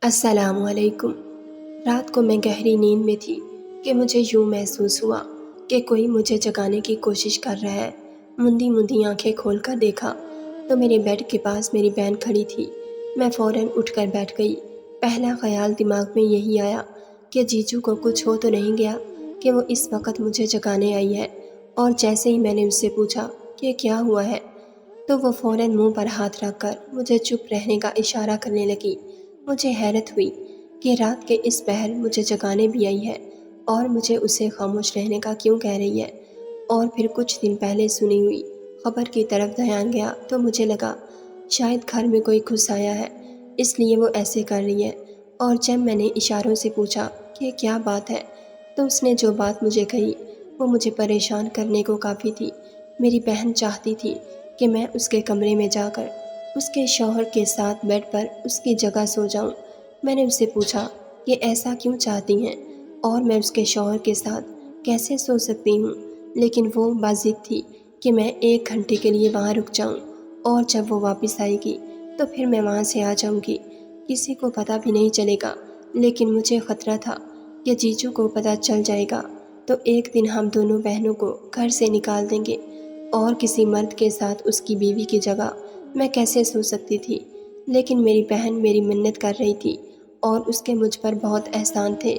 السلام علیکم۔ رات کو میں گہری نیند میں تھی کہ مجھے یوں محسوس ہوا کہ کوئی مجھے جگانے کی کوشش کر رہا ہے۔ مندی مندی آنکھیں کھول کر دیکھا تو میرے بیڈ کے پاس میری بہن کھڑی تھی۔ میں فوراً اٹھ کر بیٹھ گئی۔ پہلا خیال دماغ میں یہی آیا کہ جیجو کو کچھ ہو تو نہیں گیا کہ وہ اس وقت مجھے جگانے آئی ہے، اور جیسے ہی میں نے اس سے پوچھا کہ کیا ہوا ہے تو وہ فوراً منہ پر ہاتھ رکھ کر مجھے چپ رہنے کا اشارہ کرنے لگی۔ مجھے حیرت ہوئی کہ رات کے اس پہر مجھے جگانے بھی آئی ہے اور مجھے اسے خاموش رہنے کا کیوں کہہ رہی ہے۔ اور پھر کچھ دن پہلے سنی ہوئی خبر کی طرف دھیان گیا تو مجھے لگا شاید گھر میں کوئی گھس آیا ہے، اس لیے وہ ایسے کر رہی ہے۔ اور جب میں نے اشاروں سے پوچھا کہ کیا بات ہے تو اس نے جو بات مجھے کہی وہ مجھے پریشان کرنے کو کافی تھی۔ میری بہن چاہتی تھی کہ میں اس کے کمرے میں جا کر اس کے شوہر کے ساتھ بیڈ پر اس کی جگہ سو جاؤں۔ میں نے اس سے پوچھا کہ ایسا کیوں چاہتی ہیں اور میں اس کے شوہر کے ساتھ کیسے سو سکتی ہوں، لیکن وہ بضد تھی کہ میں 1 گھنٹے کے لیے وہاں رک جاؤں، اور جب وہ واپس آئے گی تو پھر میں وہاں سے آ جاؤں گی، کسی کو پتہ بھی نہیں چلے گا۔ لیکن مجھے خطرہ تھا کہ جیجو کو پتہ چل جائے گا تو ایک دن ہم دونوں بہنوں کو گھر سے نکال دیں گے، اور کسی مرد کے ساتھ اس کی بیوی کی جگہ میں کیسے سو سکتی تھی۔ لیکن میری بہن میری منت کر رہی تھی اور اس کے مجھ پر بہت احسان تھے،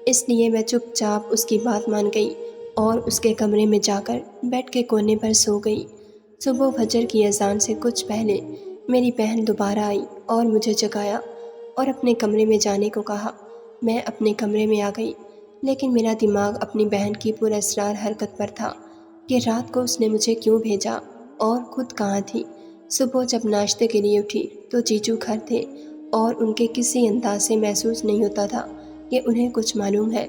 اس لیے میں چپ چاپ اس کی بات مان گئی اور اس کے کمرے میں جا کر بیڈ کے کونے پر سو گئی۔ صبح فجر کی اذان سے کچھ پہلے میری بہن دوبارہ آئی اور مجھے جگایا اور اپنے کمرے میں جانے کو کہا۔ میں اپنے کمرے میں آ گئی، لیکن میرا دماغ اپنی بہن کی پراسرار حرکت پر تھا کہ رات کو اس نے مجھے کیوں بھیجا اور خود کہاں تھی۔ صبح جب ناشتے کے لیے اٹھی تو جیجو گھر تھے اور ان کے کسی انداز سے محسوس نہیں ہوتا تھا کہ انہیں کچھ معلوم ہے۔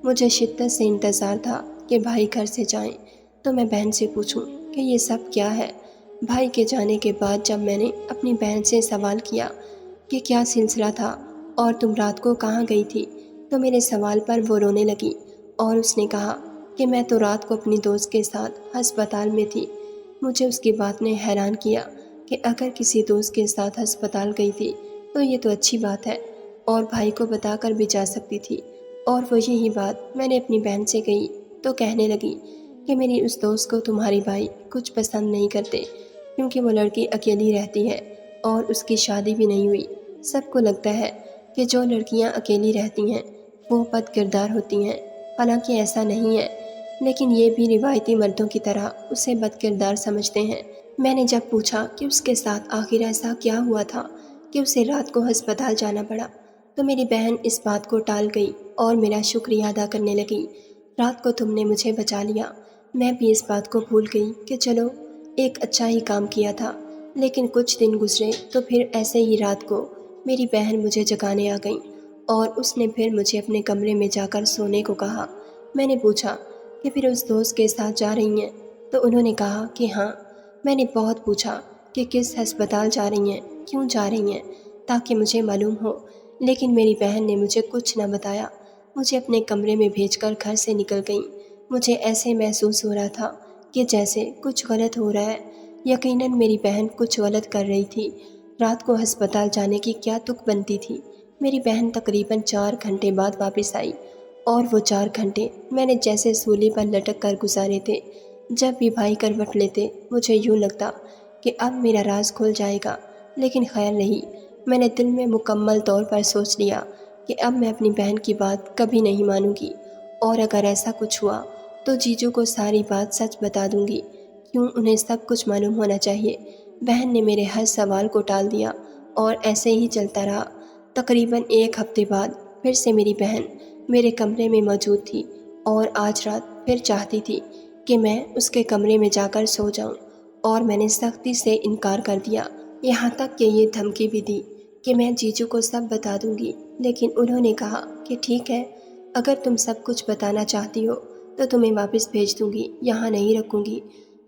مجھے شدت سے انتظار تھا کہ بھائی گھر سے جائیں تو میں بہن سے پوچھوں کہ یہ سب کیا ہے۔ بھائی کے جانے کے بعد جب میں نے اپنی بہن سے سوال کیا کہ کیا سلسلہ تھا اور تم رات کو کہاں گئی تھی، تو میرے سوال پر وہ رونے لگی اور اس نے کہا کہ میں تو رات کو اپنی دوست کے ساتھ ہسپتال میں تھی۔ مجھے اس کی بات نے حیران کیا کہ اگر کسی دوست کے ساتھ ہسپتال گئی تھی تو یہ تو اچھی بات ہے اور بھائی کو بتا کر بھی جا سکتی تھی، اور وہ یہی بات میں نے اپنی بہن سے کہی تو کہنے لگی کہ میری اس دوست کو تمہاری بھائی کچھ پسند نہیں کرتے کیونکہ وہ لڑکی اکیلی رہتی ہے اور اس کی شادی بھی نہیں ہوئی۔ سب کو لگتا ہے کہ جو لڑکیاں اکیلی رہتی ہیں وہ بد کردار ہوتی ہیں، حالانکہ ایسا نہیں ہے، لیکن یہ بھی روایتی مردوں کی طرح اسے بد کردار سمجھتے ہیں۔ میں نے جب پوچھا کہ اس کے ساتھ آخر ایسا کیا ہوا تھا کہ اسے رات کو ہسپتال جانا پڑا تو میری بہن اس بات کو ٹال گئی اور میرا شکریہ ادا کرنے لگی۔ رات کو تم نے مجھے بچا لیا۔ میں بھی اس بات کو بھول گئی کہ چلو ایک اچھا ہی کام کیا تھا۔ لیکن کچھ دن گزرے تو پھر ایسے ہی رات کو میری بہن مجھے جگانے آ گئی اور اس نے پھر مجھے اپنے کمرے میں جا کر سونے کو کہا۔ میں نے پوچھا کہ پھر اس دوست کے ساتھ جا رہی ہیں تو انہوں نے کہا کہ ہاں۔ میں نے بہت پوچھا کہ کس ہسپتال جا رہی ہیں، کیوں جا رہی ہیں، تاکہ مجھے معلوم ہو، لیکن میری بہن نے مجھے کچھ نہ بتایا۔ مجھے اپنے کمرے میں بھیج کر گھر سے نکل گئیں۔ مجھے ایسے محسوس ہو رہا تھا کہ جیسے کچھ غلط ہو رہا ہے۔ یقیناً میری بہن کچھ غلط کر رہی تھی۔ رات کو ہسپتال جانے کی کیا تک بنتی تھی۔ میری بہن تقریباً 4 گھنٹے بعد واپس آئی، اور وہ 4 گھنٹے میں نے جیسے سولی پر لٹک کر گزارے تھے۔ جب بھی بھائی کروٹ لیتے مجھے یوں لگتا کہ اب میرا راز کھل جائے گا، لیکن خیر نہیں۔ میں نے دل میں مکمل طور پر سوچ لیا کہ اب میں اپنی بہن کی بات کبھی نہیں مانوں گی، اور اگر ایسا کچھ ہوا تو جیجو کو ساری بات سچ بتا دوں گی۔ کیوں انہیں سب کچھ معلوم ہونا چاہیے؟ بہن نے میرے ہر سوال کو ٹال دیا اور ایسے ہی چلتا رہا۔ تقریباً 1 ہفتے بعد پھر سے میری بہن میرے کمرے میں موجود تھی اور آج رات پھر چاہتی تھی کہ میں اس کے کمرے میں جا کر سو جاؤں، اور میں نے سختی سے انکار کر دیا، یہاں تک کہ یہ دھمکی بھی دی کہ میں جیجو کو سب بتا دوں گی۔ لیکن انہوں نے کہا کہ ٹھیک ہے، اگر تم سب کچھ بتانا چاہتی ہو تو تمہیں واپس بھیج دوں گی، یہاں نہیں رکھوں گی،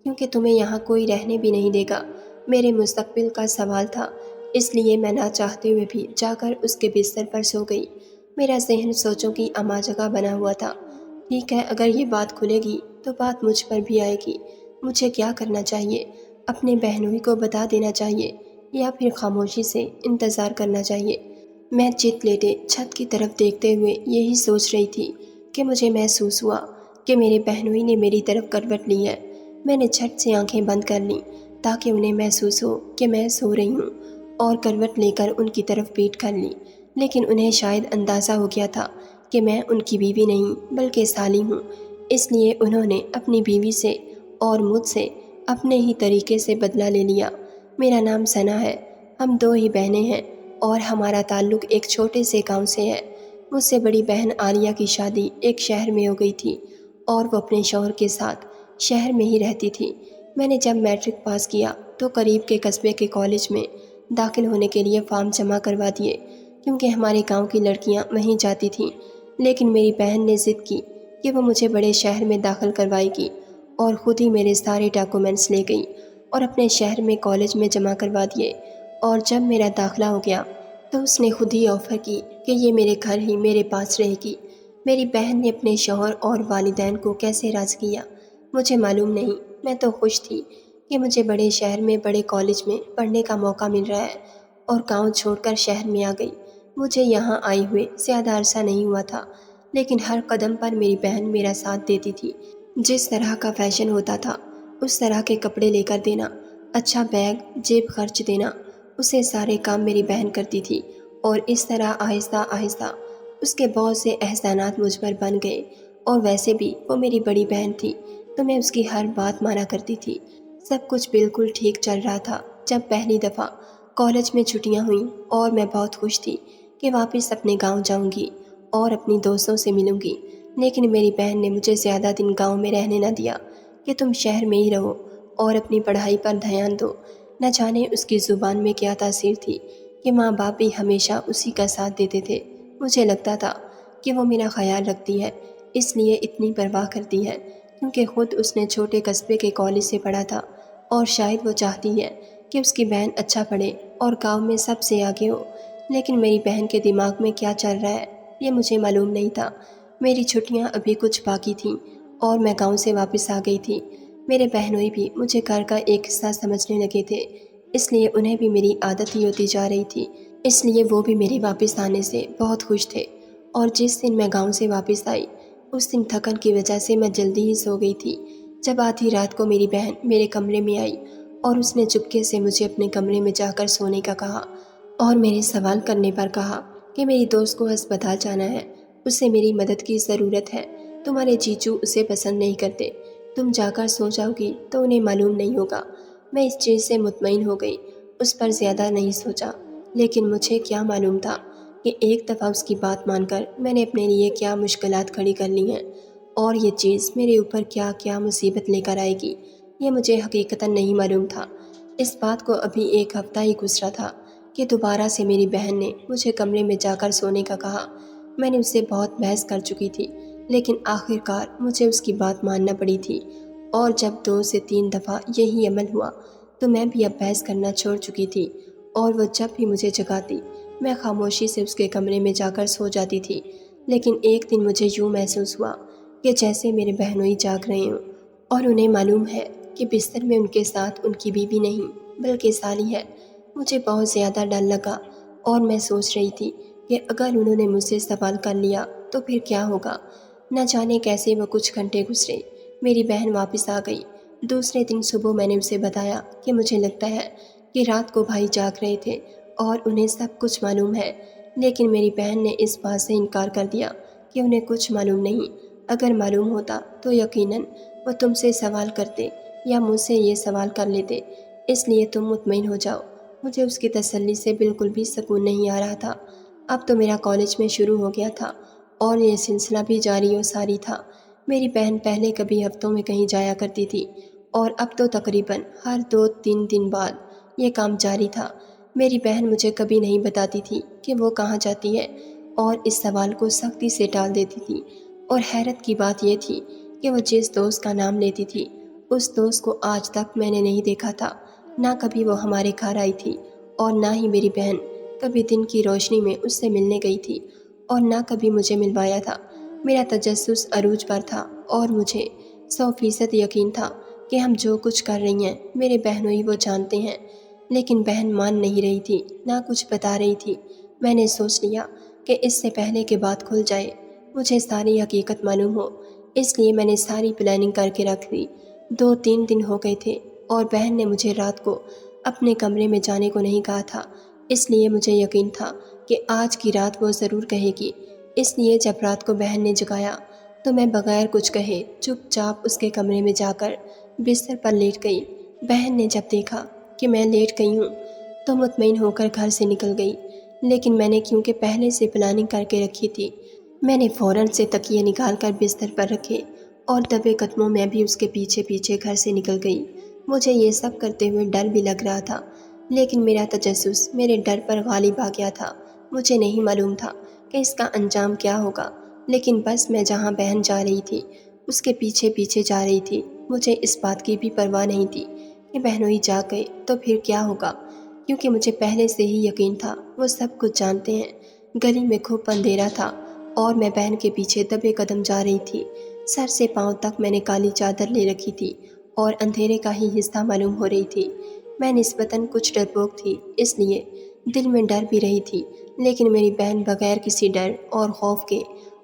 کیونکہ تمہیں یہاں کوئی رہنے بھی نہیں دے گا۔ میرے مستقبل کا سوال تھا، اس لیے میں نہ چاہتے ہوئے بھی جا کر اس کے بستر پر سو گئی۔ میرا ذہن سوچوں کی اما جگہ بنا ہوا تھا۔ ٹھیک ہے، اگر یہ بات کھلے گی تو بات مجھ پر بھی آئے گی۔ مجھے کیا کرنا چاہیے؟ اپنے بہنوئی کو بتا دینا چاہیے یا پھر خاموشی سے انتظار کرنا چاہیے؟ میں چت لیٹے چھت کی طرف دیکھتے ہوئے یہی سوچ رہی تھی کہ مجھے محسوس ہوا کہ میرے بہنوئی نے میری طرف کروٹ لی ہے۔ میں نے جھٹ سے آنکھیں بند کر لیں تاکہ انہیں محسوس ہو کہ میں سو رہی ہوں، اور کروٹ لے کر ان کی طرف پیٹ کر لی، لیکن انہیں شاید اندازہ ہو گیا تھا کہ میں ان کی بیوی نہیں بلکہ سالی ہوں، اس لیے انہوں نے اپنی بیوی سے اور مجھ سے اپنے ہی طریقے سے بدلہ لے لیا۔ میرا نام ثنا ہے، ہم دو ہی بہنیں ہیں اور ہمارا تعلق ایک چھوٹے سے گاؤں سے ہے۔ مجھ سے بڑی بہن عالیہ کی شادی ایک شہر میں ہو گئی تھی اور وہ اپنے شوہر کے ساتھ شہر میں ہی رہتی تھی۔ میں نے جب میٹرک پاس کیا تو قریب کے قصبے کے کالج میں داخل ہونے کے لیے فارم جمع کروا دیے، کیونکہ ہمارے گاؤں کی لڑکیاں وہیں جاتی تھیں، لیکن میری بہن نے ضد کی کہ وہ مجھے بڑے شہر میں داخل کروائے گی، اور خود ہی میرے سارے ڈاکومنٹس لے گئی اور اپنے شہر میں کالج میں جمع کروا دیے۔ اور جب میرا داخلہ ہو گیا تو اس نے خود ہی آفر کی کہ یہ میرے گھر ہی میرے پاس رہے گی۔ میری بہن نے اپنے شوہر اور والدین کو کیسے راضی کیا مجھے معلوم نہیں، میں تو خوش تھی کہ مجھے بڑے شہر میں بڑے کالج میں پڑھنے کا موقع مل رہا ہے، اور گاؤں چھوڑ کر شہر میں آ گئی۔ مجھے یہاں آئے ہوئے زیادہ عرصہ نہیں ہوا تھا، لیکن ہر قدم پر میری بہن میرا ساتھ دیتی تھی۔ جس طرح کا فیشن ہوتا تھا اس طرح کے کپڑے لے کر دینا، اچھا بیگ جیب خرچ دینا، اسے سارے کام میری بہن کرتی تھی، اور اس طرح آہستہ آہستہ اس کے بہت سے احسانات مجھ پر بن گئے۔ اور ویسے بھی وہ میری بڑی بہن تھی تو میں اس کی ہر بات مانا کرتی تھی۔ سب کچھ بالکل ٹھیک چل رہا تھا جب پہلی دفعہ کالج میں چھٹیاں ہوئیں، اور میں بہت خوش تھی کہ واپس اپنے گاؤں جاؤں گی اور اپنی دوستوں سے ملوں گی، لیکن میری بہن نے مجھے زیادہ دن گاؤں میں رہنے نہ دیا کہ تم شہر میں ہی رہو اور اپنی پڑھائی پر دھیان دو۔ نہ جانے اس کی زبان میں کیا تاثیر تھی کہ ماں باپ بھی ہمیشہ اسی کا ساتھ دیتے تھے۔ مجھے لگتا تھا کہ وہ میرا خیال رکھتی ہے، اس لیے اتنی پرواہ کرتی ہے، کیونکہ خود اس نے چھوٹے قصبے کے کالج سے پڑھا تھا، اور شاید وہ چاہتی ہے کہ اس کی بہن اچھا پڑھے اور گاؤں میں سب سے آگے ہو۔ لیکن میری بہن کے دماغ میں کیا چل رہا ہے یہ مجھے معلوم نہیں تھا۔ میری چھٹیاں ابھی کچھ باقی تھیں اور میں گاؤں سے واپس آ گئی تھی۔ میرے بہنوئی بھی مجھے گھر کا ایک حصہ سمجھنے لگے تھے، اس لیے انہیں بھی میری عادت ہی ہوتی جا رہی تھی، اس لیے وہ بھی میرے واپس آنے سے بہت خوش تھے۔ اور جس دن میں گاؤں سے واپس آئی اس دن تھکن کی وجہ سے میں جلدی ہی سو گئی تھی۔ جب آدھی رات کو میری بہن میرے کمرے میں آئی اور اس نے چپکے سے مجھے اپنے کمرے میں جا کر سونے کا کہا، اور میرے سوال کرنے پر کہا کہ میری دوست کو ہسپتال جانا ہے، اسے میری مدد کی ضرورت ہے، تمہارے جیجو اسے پسند نہیں کرتے، تم جا کر سو جاؤ گی تو انہیں معلوم نہیں ہوگا۔ میں اس چیز سے مطمئن ہو گئی، اس پر زیادہ نہیں سوچا، لیکن مجھے کیا معلوم تھا کہ ایک دفعہ اس کی بات مان کر میں نے اپنے لیے کیا مشکلات کھڑی کر لی ہیں، اور یہ چیز میرے اوپر کیا کیا مصیبت لے کر آئے گی، یہ مجھے حقیقتاً نہیں معلوم تھا۔ اس بات کو ابھی ایک ہفتہ ہی گزرا تھا کہ دوبارہ سے میری بہن نے مجھے کمرے میں جا کر سونے کا کہا۔ میں نے اس سے بہت بحث کر چکی تھی، لیکن آخر کار مجھے اس کی بات ماننا پڑی تھی، اور جب 2 سے 3 دفعہ یہی عمل ہوا تو میں بھی اب بحث کرنا چھوڑ چکی تھی، اور وہ جب بھی مجھے جگاتی میں خاموشی سے اس کے کمرے میں جا کر سو جاتی تھی۔ لیکن ایک دن مجھے یوں محسوس ہوا کہ جیسے میرے بہنوئی جاگ رہے ہوں، اور انہیں معلوم ہے کہ بستر میں ان کے ساتھ ان کی بیوی نہیں بلکہ سالی ہے۔ مجھے بہت زیادہ ڈر لگا، اور میں سوچ رہی تھی کہ اگر انہوں نے مجھ سے سوال کر لیا تو پھر کیا ہوگا۔ نہ جانے کیسے وہ کچھ گھنٹے گزرے، میری بہن واپس آ گئی۔ دوسرے دن صبح میں نے اسے بتایا کہ مجھے لگتا ہے کہ رات کو بھائی جاگ رہے تھے اور انہیں سب کچھ معلوم ہے، لیکن میری بہن نے اس بات سے انکار کر دیا کہ انہیں کچھ معلوم نہیں۔ اگر معلوم ہوتا تو یقیناً وہ تم سے سوال کرتے یا مجھ سے یہ سوال کر لیتے، اس لیے تم مطمئن ہو جاؤ۔ مجھے اس کی تسلی سے بالکل بھی سکون نہیں آ رہا تھا۔ اب تو میرا کالج میں شروع ہو گیا تھا اور یہ سلسلہ بھی جاری و ساری تھا۔ میری بہن پہلے کبھی ہفتوں میں کہیں جایا کرتی تھی، اور اب تو تقریباً ہر 2-3 دن بعد یہ کام جاری تھا۔ میری بہن مجھے کبھی نہیں بتاتی تھی کہ وہ کہاں جاتی ہے، اور اس سوال کو سختی سے ٹال دیتی تھی۔ اور حیرت کی بات یہ تھی کہ وہ جس دوست کا نام لیتی تھی اس دوست کو آج تک میں نے نہیں دیکھا تھا۔ نہ کبھی وہ ہمارے گھر آئی تھی، اور نہ ہی میری بہن کبھی دن کی روشنی میں اس سے ملنے گئی تھی، اور نہ کبھی مجھے ملوایا تھا۔ میرا تجسس عروج پر تھا، اور مجھے 100% یقین تھا کہ ہم جو کچھ کر رہی ہیں میرے بہنوئی وہ جانتے ہیں، لیکن بہن مان نہیں رہی تھی، نہ کچھ بتا رہی تھی۔ میں نے سوچ لیا کہ اس سے پہلے کہ بات کھل جائے، مجھے ساری حقیقت معلوم ہو، اس لیے میں نے ساری پلاننگ کر کے رکھ دی۔ 2-3 دن ہو گئے تھے اور بہن نے مجھے رات کو اپنے کمرے میں جانے کو نہیں کہا تھا، اس لیے مجھے یقین تھا کہ آج کی رات وہ ضرور کہے گی۔ اس لیے جب رات کو بہن نے جگایا تو میں بغیر کچھ کہے چپ چاپ اس کے کمرے میں جا کر بستر پر لیٹ گئی۔ بہن نے جب دیکھا کہ میں لیٹ گئی ہوں تو مطمئن ہو کر گھر سے نکل گئی، لیکن میں نے کیونکہ پہلے سے پلاننگ کر کے رکھی تھی، میں نے فوراً سے تکیے نکال کر بستر پر رکھے اور دبے قدموں میں بھی اس کے پیچھے پیچھے گھر سے نکل گئی۔ مجھے یہ سب کرتے ہوئے ڈر بھی لگ رہا تھا، لیکن میرا تجسس میرے ڈر پر غالب آ گیا تھا۔ مجھے نہیں معلوم تھا کہ اس کا انجام کیا ہوگا، لیکن بس میں جہاں بہن جا رہی تھی اس کے پیچھے پیچھے جا رہی تھی۔ مجھے اس بات کی بھی پرواہ نہیں تھی کہ بہنوئی جا گئے تو پھر کیا ہوگا، کیونکہ مجھے پہلے سے ہی یقین تھا وہ سب کچھ جانتے ہیں۔ گلی میں خوب اندھیرا تھا اور میں بہن کے پیچھے دبے قدم جا رہی تھی۔ سر سے پاؤں تک میں نے کالی چادر لے رکھی تھی اور اندھیرے کا ہی حصہ معلوم ہو رہی تھی۔ میں نسبتاً کچھ ڈرپوک تھی، اس لیے دل میں ڈر بھی رہی تھی، لیکن میری بہن بغیر کسی ڈر اور خوف کے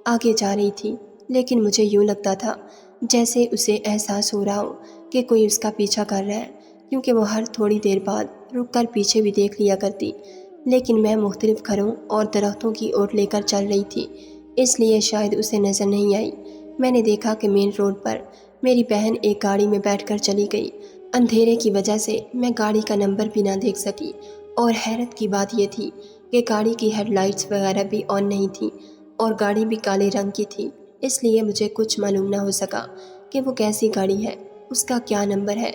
آگے جا رہی تھی۔ لیکن مجھے یوں لگتا تھا جیسے اسے احساس ہو رہا ہو کہ کوئی اس کا پیچھا کر رہا ہے، کیونکہ وہ ہر تھوڑی دیر بعد رک کر پیچھے بھی دیکھ لیا کرتی۔ لیکن میں مختلف گھروں اور درختوں کی اوٹ لے کر چل رہی تھی، اس لیے شاید اسے نظر نہیں آئی۔ میں نے دیکھا کہ مین روڈ پر میری بہن ایک گاڑی میں بیٹھ کر چلی گئی۔ اندھیرے کی وجہ سے میں گاڑی کا نمبر بھی نہ دیکھ سکی، اور حیرت کی بات یہ تھی کہ گاڑی کی ہیڈ لائٹس وغیرہ بھی آن نہیں تھیں اور گاڑی بھی کالے رنگ کی تھی، اس لیے مجھے کچھ معلوم نہ ہو سکا کہ وہ کیسی گاڑی ہے، اس کا کیا نمبر ہے۔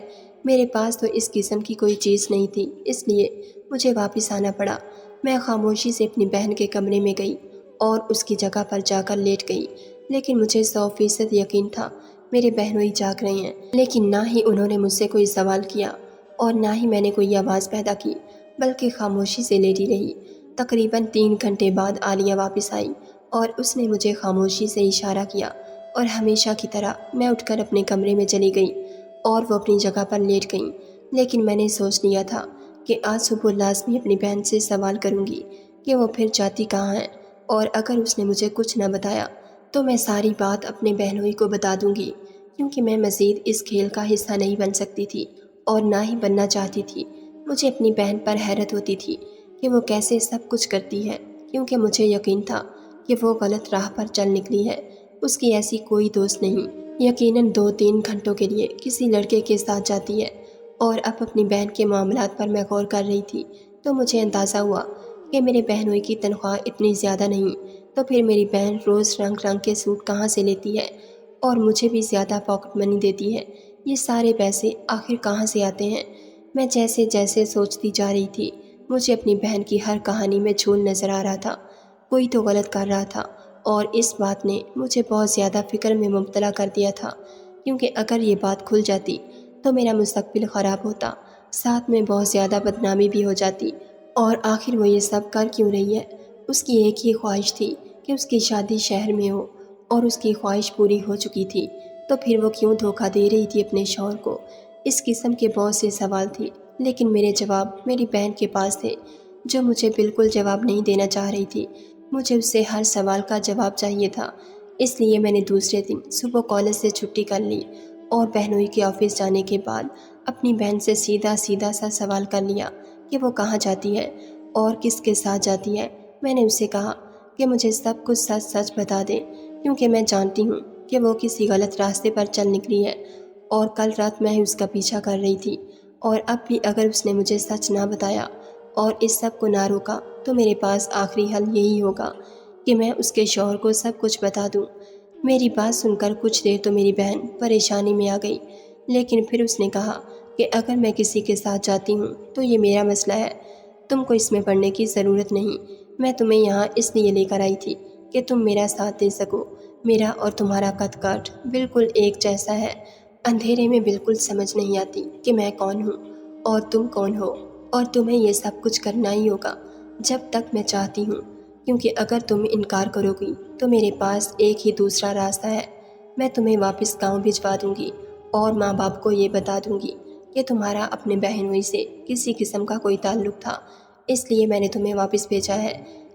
میرے پاس تو اس قسم کی کوئی چیز نہیں تھی، اس لیے مجھے واپس آنا پڑا۔ میں خاموشی سے اپنی بہن کے کمرے میں گئی اور اس کی جگہ پر جا کر لیٹ گئی، لیکن مجھے 100% یقین تھا میرے بہنوئی جاگ رہے ہیں۔ لیکن نہ ہی انہوں نے مجھ سے کوئی سوال کیا اور نہ ہی میں نے کوئی آواز پیدا کی، بلکہ خاموشی سے لیٹی رہی۔ تقریباً 3 گھنٹے بعد عالیہ واپس آئی اور اس نے مجھے خاموشی سے اشارہ کیا، اور ہمیشہ کی طرح میں اٹھ کر اپنے کمرے میں چلی گئی اور وہ اپنی جگہ پر لیٹ گئیں۔ لیکن میں نے سوچ لیا تھا کہ آج صبح لازمی اپنی بہن سے سوال کروں گی کہ وہ پھر جاتی کہاں ہے، اور اگر اس نے مجھے کچھ نہ بتایا تو میں ساری بات اپنے بہنوئی کو بتا دوں گی، کیونکہ میں مزید اس کھیل کا حصہ نہیں بن سکتی تھی اور نہ ہی بننا چاہتی تھی۔ مجھے اپنی بہن پر حیرت ہوتی تھی کہ وہ کیسے سب کچھ کرتی ہے، کیونکہ مجھے یقین تھا کہ وہ غلط راہ پر چل نکلی ہے۔ اس کی ایسی کوئی دوست نہیں، یقیناً 2-3 گھنٹوں کے لیے کسی لڑکے کے ساتھ جاتی ہے۔ اور اب اپنی بہن کے معاملات پر میں غور کر رہی تھی تو مجھے اندازہ ہوا کہ میرے بہنوئی کی تنخواہ اتنی زیادہ نہیں، تو پھر میری بہن روز رنگ رنگ کے سوٹ کہاں سے لیتی ہے اور مجھے بھی زیادہ پاکٹ منی دیتی ہے؟ یہ سارے پیسے آخر کہاں سے آتے ہیں؟ میں جیسے جیسے سوچتی جا رہی تھی، مجھے اپنی بہن کی ہر کہانی میں جھول نظر آ رہا تھا۔ کوئی تو غلط کر رہا تھا، اور اس بات نے مجھے بہت زیادہ فکر میں مبتلا کر دیا تھا، کیونکہ اگر یہ بات کھل جاتی تو میرا مستقبل خراب ہوتا، ساتھ میں بہت زیادہ بدنامی بھی ہو جاتی۔ اور آخر وہ یہ سب کر کیوں رہی ہے؟ اس کی ایک ہی خواہش تھی کہ اس کی شادی شہر میں ہو، اور اس کی خواہش پوری ہو چکی تھی، تو پھر وہ کیوں دھوکہ دے رہی تھی اپنے شوہر کو؟ اس قسم کے بہت سے سوال تھے، لیکن میرے جواب میری بہن کے پاس تھے، جو مجھے بالکل جواب نہیں دینا چاہ رہی تھی۔ مجھے اس سے ہر سوال کا جواب چاہیے تھا، اس لیے میں نے دوسرے دن صبح کالج سے چھٹی کر لی اور بہنوئی کے آفس جانے کے بعد اپنی بہن سے سیدھا سا سوال کر لیا کہ وہ کہاں جاتی ہے اور کس کے ساتھ جاتی ہے۔ میں نے اسے کہا کہ مجھے سب کچھ سچ سچ بتا دے، کیونکہ میں جانتی ہوں کہ وہ کسی غلط راستے پر چل نکلی ہے، اور کل رات میں ہی اس کا پیچھا کر رہی تھی، اور اب بھی اگر اس نے مجھے سچ نہ بتایا اور اس سب کو نہ روکا تو میرے پاس آخری حل یہی ہوگا کہ میں اس کے شوہر کو سب کچھ بتا دوں۔ میری بات سن کر کچھ دیر تو میری بہن پریشانی میں آ گئی، لیکن پھر اس نے کہا کہ اگر میں کسی کے ساتھ جاتی ہوں تو یہ میرا مسئلہ ہے، تم کو اس میں پڑھنے کی ضرورت نہیں۔ میں تمہیں یہاں اس لیے لے کر آئی تھی کہ تم میرا ساتھ دے سکو۔ میرا اور تمہارا قد کاٹ بالکل ایک جیسا ہے، اندھیرے میں بالکل سمجھ نہیں آتی کہ میں کون ہوں اور تم کون ہو، اور تمہیں یہ سب کچھ کرنا ہی ہوگا جب تک میں چاہتی ہوں، کیونکہ اگر تم انکار کرو گی تو میرے پاس ایک ہی دوسرا راستہ ہے، میں تمہیں واپس گاؤں بھجوا دوں گی اور ماں باپ کو یہ بتا دوں گی کہ تمہارا اپنے بہنوئی سے کسی قسم کا کوئی تعلق تھا، اس لیے میں نے تمہیں واپس بھیجا ہے۔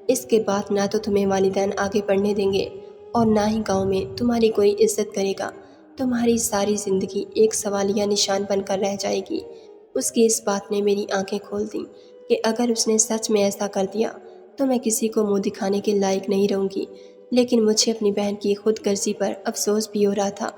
اس کے بعد نہ تو تمہیں والدین آگے پڑھنے دیں گے اور نہ ہی گاؤں میں تمہاری کوئی عزت کرے گا۔ تمہاری ساری زندگی ایک سوالیہ نشان بن کر رہ جائے گی۔ اس کی اس بات نے میری آنکھیں کھول دیں کہ اگر اس نے سچ میں ایسا کر دیا تو میں کسی کو منہ دکھانے کے لائق نہیں رہوں گی۔ لیکن مجھے اپنی بہن کی خود غرضی پر افسوس بھی ہو رہا تھا۔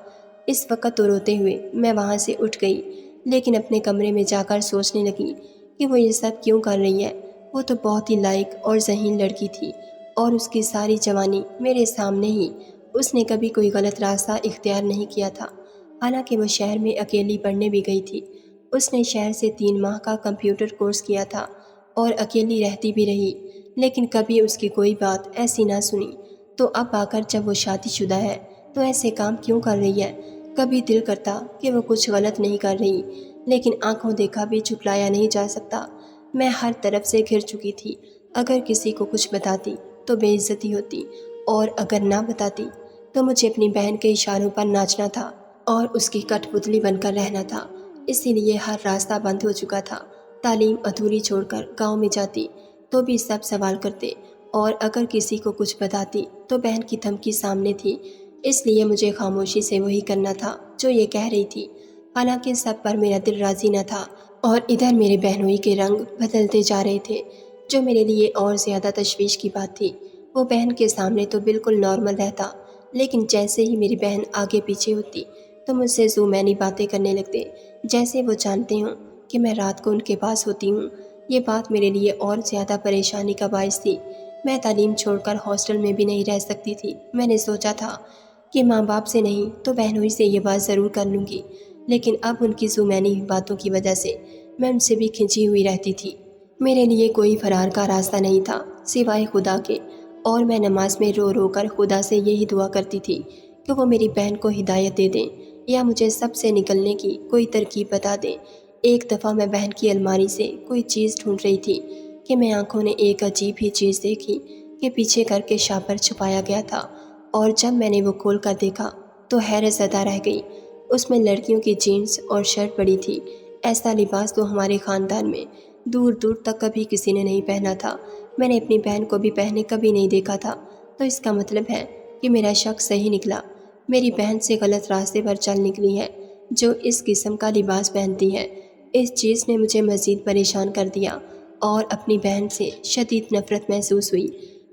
اس وقت تو روتے ہوئے میں وہاں سے اٹھ گئی، لیکن اپنے کمرے میں جا کر سوچنے لگی کہ وہ یہ سب کیوں کر رہی ہے۔ وہ تو بہت ہی لائق اور ذہین لڑکی تھی، اور اس کی ساری جوانی میرے سامنے ہی۔ اس نے کبھی کوئی غلط راستہ اختیار نہیں کیا تھا، حالانکہ وہ شہر میں اکیلی پڑھنے بھی گئی تھی۔ اس نے شہر سے 3 ماہ کا کمپیوٹر کورس کیا تھا اور اکیلی رہتی بھی رہی، لیکن کبھی اس کی کوئی بات ایسی نہ سنی۔ تو اب آ کر جب وہ شادی شدہ ہے تو ایسے کام کیوں کر رہی ہے؟ کبھی دل کرتا کہ وہ کچھ غلط نہیں کر رہی، لیکن آنکھوں دیکھا بھی جھٹلایا نہیں جا سکتا۔ میں ہر طرف سے گھر چکی تھی۔ اگر کسی کو کچھ بتاتی تو بے عزتی ہوتی، اور اگر نہ بتاتی تو مجھے اپنی بہن کے اشاروں پر ناچنا تھا اور اس کی کٹ پتلی بن کر رہنا تھا۔ اسی لیے ہر راستہ بند ہو چکا تھا۔ تعلیم ادھوری چھوڑ کر گاؤں میں جاتی تو بھی سب سوال کرتے، اور اگر کسی کو کچھ بتاتی تو بہن کی دھمکی سامنے تھی۔ اس لیے مجھے خاموشی سے وہی کرنا تھا جو یہ کہہ رہی تھی، حالانکہ سب پر میرا دل راضی نہ تھا۔ اور ادھر میرے بہنوئی کے رنگ بدلتے جا رہے تھے، جو میرے لیے اور زیادہ تشویش کی بات تھی۔ وہ بہن کے سامنے تو بالکل نارمل رہتا، لیکن جیسے ہی میری بہن آگے پیچھے ہوتی تو مجھ سے ذو معنی باتیں کرنے لگتے، جیسے وہ جانتے ہوں کہ میں رات کو ان کے پاس ہوتی ہوں۔ یہ بات میرے لیے اور زیادہ پریشانی کا باعث تھی۔ میں تعلیم چھوڑ کر ہاسٹل میں بھی نہیں رہ سکتی تھی۔ میں نے سوچا تھا کہ ماں باپ سے نہیں تو بہنوئی سے یہ بات ضرور کر لوں گی، لیکن اب ان کی ذو معنی باتوں کی وجہ سے میں ان سے بھی کھنچی ہوئی رہتی تھی۔ میرے لیے کوئی فرار کا راستہ نہیں تھا سوائے خدا کے، اور میں نماز میں رو رو کر خدا سے یہی دعا کرتی تھی کہ وہ میری بہن کو ہدایت دے دیں یا مجھے سب سے نکلنے کی کوئی ترکیب بتا دیں۔ ایک دفعہ میں بہن کی الماری سے کوئی چیز ڈھونڈ رہی تھی کہ میں آنکھوں نے ایک عجیب ہی چیز دیکھی کہ پیچھے کر کے شاپر چھپایا گیا تھا، اور جب میں نے وہ کھول کر دیکھا تو حیرت زدہ رہ گئی۔ اس میں لڑکیوں کی جینس اور شرٹ پڑی تھی۔ ایسا لباس تو ہمارے خاندان میں دور دور تک کبھی کسی نے نہیں پہنا تھا۔ میں نے اپنی بہن کو بھی پہنے کبھی نہیں دیکھا تھا۔ تو اس کا مطلب ہے کہ میرا شک صحیح نکلا۔ میری بہن سے غلط راستے پر چل نکلی ہے جو اس قسم کا لباس پہنتی ہے۔ اس چیز نے مجھے مزید پریشان کر دیا اور اپنی بہن سے شدید نفرت محسوس ہوئی۔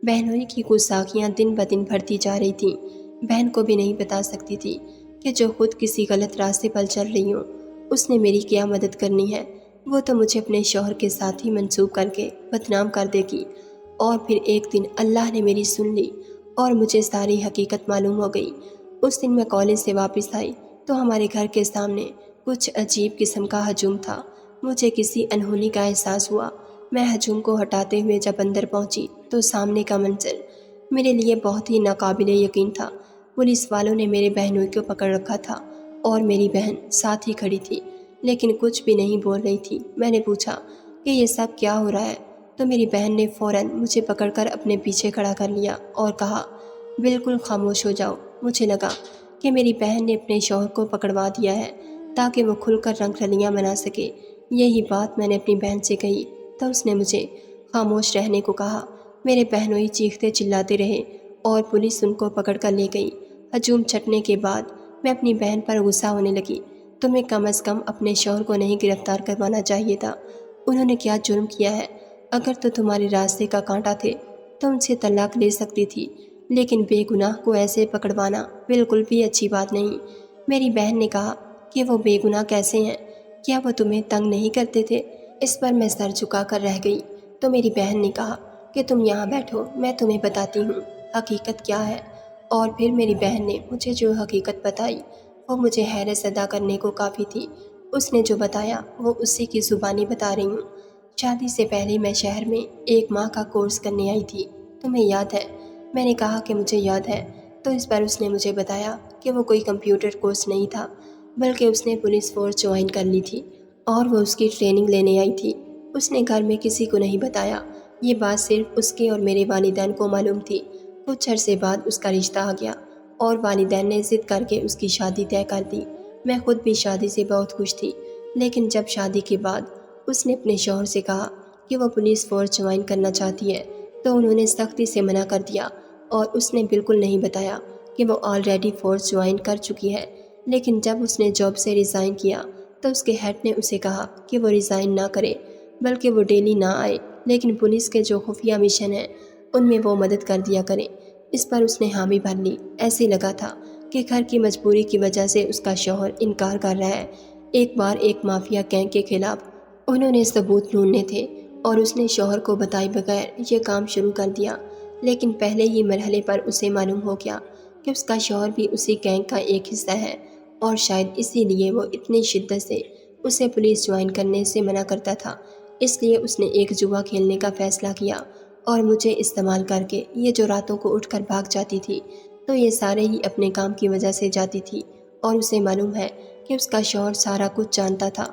بہنوئی کی گستاخیاں دن بدن بڑھتی جا رہی تھیں۔ بہن کو بھی نہیں بتا سکتی تھی کہ جو خود کسی غلط راستے پر چل رہی ہوں اس نے میری کیا مدد کرنی ہے۔ وہ تو مجھے اپنے شوہر کے ساتھ ہی منسوب کر کے بدنام کر دے گی۔ اور پھر ایک دن اللہ نے میری سن لی اور مجھے ساری حقیقت معلوم ہو گئی۔ اس دن میں کالج سے واپس آئی تو ہمارے گھر کے سامنے کچھ عجیب قسم کا ہجوم تھا۔ مجھے کسی انہونی کا احساس ہوا۔ میں ہجوم کو ہٹاتے ہوئے جب اندر پہنچی تو سامنے کا منظر میرے لیے بہت ہی ناقابل یقین تھا۔ پولیس والوں نے میرے بہنوئی کو پکڑ رکھا تھا اور میری بہن ساتھ ہی کھڑی تھی، لیکن کچھ بھی نہیں بول رہی تھی۔ میں نے پوچھا کہ یہ سب کیا ہو رہا ہے تو میری بہن نے فوراً مجھے پکڑ کر اپنے پیچھے کھڑا کر لیا اور کہا، بالکل خاموش ہو جاؤ۔ مجھے لگا کہ میری بہن نے اپنے شوہر کو پکڑوا دیا ہے تاکہ وہ کھل کر رنگ رلیاں بنا سکے۔ یہی بات میں نے اپنی بہن سے کہی تو اس نے مجھے خاموش رہنے کو کہا۔ میرے بہنوئی چیختے چلاتے رہے اور پولیس ان کو پکڑ کر لے گئی۔ ہجوم چھٹنے کے بعد میں اپنی بہن پر غصہ ہونے لگی۔ تمہیں کم از کم اپنے شوہر کو نہیں گرفتار کروانا چاہیے تھا۔ انہوں نے کیا جرم کیا ہے؟ اگر تو تمہارے راستے کا کانٹا تھے تو ان سے طلاق لے سکتی تھی، لیکن بے گناہ کو ایسے پکڑوانا بالکل بھی اچھی بات نہیں۔ میری بہن نے کہا کہ وہ بے گناہ کیسے ہیں؟ کیا وہ تمہیں تنگ نہیں کرتے تھے؟ اس پر میں سر جھکا کر رہ گئی تو میری بہن نے کہا کہ تم یہاں بیٹھو، میں تمہیں بتاتی ہوں حقیقت کیا ہے۔ اور پھر میری بہن نے مجھے جو حقیقت بتائی وہ مجھے حیرت زدہ کرنے کو کافی تھی۔ اس نے جو بتایا وہ اسی کی زبانی بتا رہی ہوں۔ شادی سے پہلے میں شہر میں 1 ماہ کا کورس کرنے آئی تھی، تمہیں یاد ہے؟ میں نے کہا کہ مجھے یاد ہے، تو اس پر اس نے مجھے بتایا کہ وہ کوئی کمپیوٹر کورس نہیں تھا، بلکہ اس نے پولیس فورس جوائن کر لی تھی اور وہ اس کی ٹریننگ لینے آئی تھی۔ اس نے گھر میں کسی کو نہیں بتایا، یہ بات صرف اس کے اور میرے والدین کو معلوم تھی۔ کچھ عرصے بعد اس کا رشتہ آ گیا اور والدین نے ضد کر کے اس کی شادی طے کر دی۔ میں خود بھی شادی سے بہت خوش تھی، لیکن جب شادی کے بعد اس نے اپنے شوہر سے کہا کہ وہ پولیس فورس جوائن کرنا چاہتی ہے تو انہوں نے سختی سے منع کر دیا اور اس نے بالکل نہیں بتایا کہ وہ آلریڈی فورس جوائن کر چکی ہے۔ لیکن جب اس نے جاب سے ریزائن کیا تو اس کے ہیڈ نے اسے کہا کہ وہ ریزائن نہ کرے بلکہ وہ ڈیلی نہ آئے، لیکن پولیس کے جو خفیہ مشن ہیں ان میں وہ مدد کر دیا کرے۔ اس پر اس نے حامی بھر لی۔ ایسے لگا تھا کہ گھر کی مجبوری کی وجہ سے اس کا شوہر انکار کر رہا ہے۔ ایک بار ایک مافیا گینگ کے خلاف انہوں نے ثبوت ڈھونڈنے تھے اور اس نے شوہر کو بتائے بغیر یہ کام شروع کر دیا، لیکن پہلے ہی مرحلے پر اسے معلوم ہو گیا کہ اس کا شوہر بھی اسی گینگ کا ایک حصہ ہے، اور شاید اسی لیے وہ اتنی شدت سے اسے پولیس جوائن کرنے سے منع کرتا تھا۔ اس لیے اس نے ایک جوا کھیلنے کا فیصلہ کیا اور مجھے استعمال کر کے یہ جو راتوں کو اٹھ کر بھاگ جاتی تھی تو یہ سارے ہی اپنے کام کی وجہ سے جاتی تھی، اور اسے معلوم ہے کہ اس کا شوہر سارا کچھ جانتا تھا۔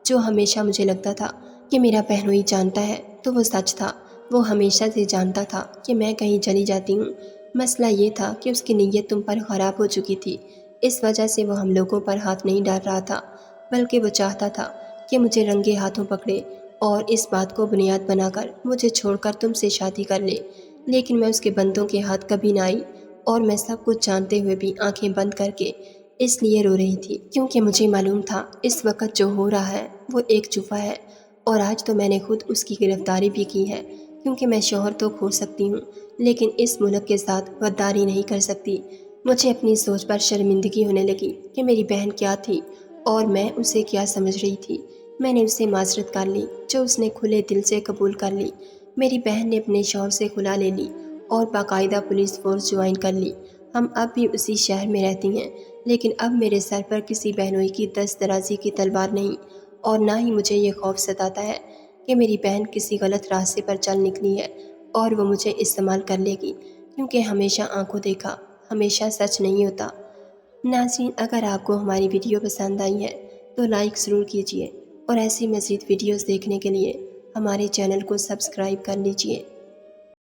جو ہمیشہ مجھے لگتا تھا کہ میرا بہنوئی جانتا ہے تو وہ سچ تھا۔ وہ ہمیشہ سے جانتا تھا کہ میں کہیں چلی جاتی ہوں۔ مسئلہ یہ تھا کہ اس کی نیت تم پر خراب ہو چکی تھی، اس وجہ سے وہ ہم لوگوں پر ہاتھ نہیں ڈال رہا تھا، بلکہ وہ چاہتا تھا کہ مجھے رنگے ہاتھوں پکڑے اور اس بات کو بنیاد بنا کر مجھے چھوڑ کر تم سے شادی کر لے۔ لیکن میں اس کے بندوں کے ہاتھ کبھی نہ آئی، اور میں سب کچھ جانتے ہوئے بھی آنکھیں بند کر کے اس لیے رو رہی تھی کیونکہ مجھے معلوم تھا اس وقت جو ہو رہا ہے وہ ایک جفا ہے، اور آج تو میں نے خود اس کی گرفتاری بھی کی ہے، کیونکہ میں شوہر تو کھو سکتی ہوں لیکن اس ملک کے ساتھ غداری نہیں کر سکتی۔ مجھے اپنی سوچ پر شرمندگی ہونے لگی کہ میری بہن کیا تھی اور میں اسے کیا سمجھ رہی تھی۔ میں نے اس سے معذرت کر لی جو اس نے کھلے دل سے قبول کر لی۔ میری بہن نے اپنے شوہر سے کھلا لے لی اور باقاعدہ پولیس فورس جوائن کر لی۔ ہم اب بھی اسی شہر میں رہتی ہیں، لیکن اب میرے سر پر کسی بہنوئی کی دست درازی کی تلوار نہیں، اور نہ ہی مجھے یہ خوف ستاتا ہے کہ میری بہن کسی غلط راستے پر چل نکلی ہے اور وہ مجھے استعمال کر لے گی، کیونکہ ہمیشہ آنکھوں دیکھا ہمیشہ سچ نہیں ہوتا۔ ناظرین، اگر آپ کو ہماری ویڈیو پسند آئی ہے تو لائک ضرور کیجیے، اور ایسی مزید ویڈیوز دیکھنے کے لیے ہمارے چینل کو سبسکرائب کر لیجیے۔